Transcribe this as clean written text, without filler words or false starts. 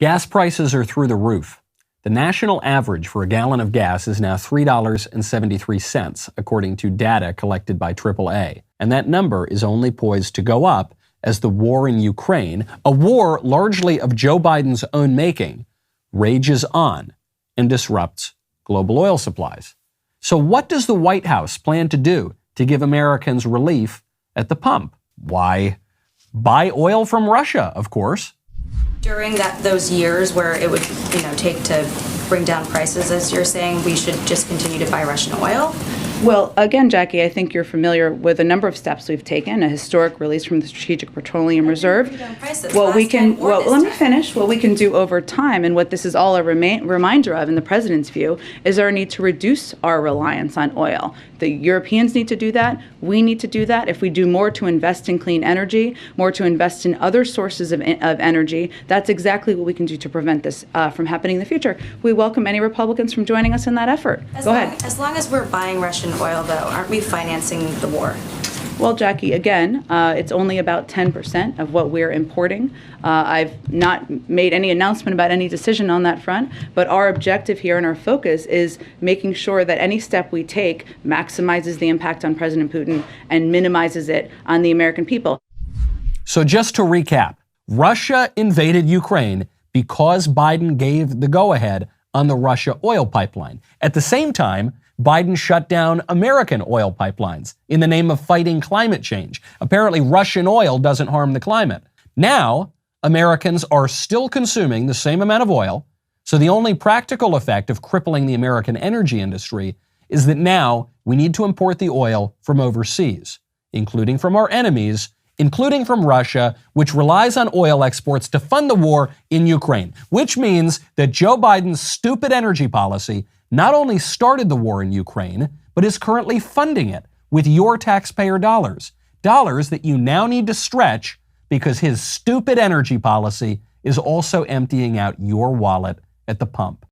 Gas prices are through the roof. The national average for a gallon of gas is now $3.73, according to data collected by AAA. And that number is only poised to go up as the war in Ukraine, a war largely of Joe Biden's own making, rages on and disrupts global oil supplies. So what does the White House plan to do to give Americans relief at the pump? Why, buy oil from Russia, of course. During those years where it would, take to bring down prices, as you're saying, we should just continue to buy Russian oil? Well, again, Jackie, I think you're familiar with a number of steps we've taken. A historic release from the Strategic Petroleum Reserve. Let me finish. What we can do over time, and what this is all a reminder of, in the president's view, is our need to reduce our reliance on oil. The Europeans need to do that. We need to do that. If we do more to invest in clean energy, more to invest in other sources of energy, that's exactly what we can do to prevent this from happening in the future. We welcome any Republicans from joining us in that effort. Go ahead. As long as we're buying Russian oil, though, aren't we financing the war? Well, Jackie, again, it's only about 10% of what we're importing. I've not made any announcement about any decision on that front, but our objective here and our focus is making sure that any step we take maximizes the impact on President Putin and minimizes it on the American people. So just to recap, Russia invaded Ukraine because Biden gave the go-ahead on the Russia oil pipeline. At the same time, Biden shut down American oil pipelines in the name of fighting climate change. Apparently, Russian oil doesn't harm the climate. Now, Americans are still consuming the same amount of oil, so the only practical effect of crippling the American energy industry is that now we need to import the oil from overseas, including from our enemies, including from Russia, which relies on oil exports to fund the war in Ukraine, which means that Joe Biden's stupid energy policy not only started the war in Ukraine, but is currently funding it with your taxpayer dollars. Dollars that you now need to stretch because his stupid energy policy is also emptying out your wallet at the pump.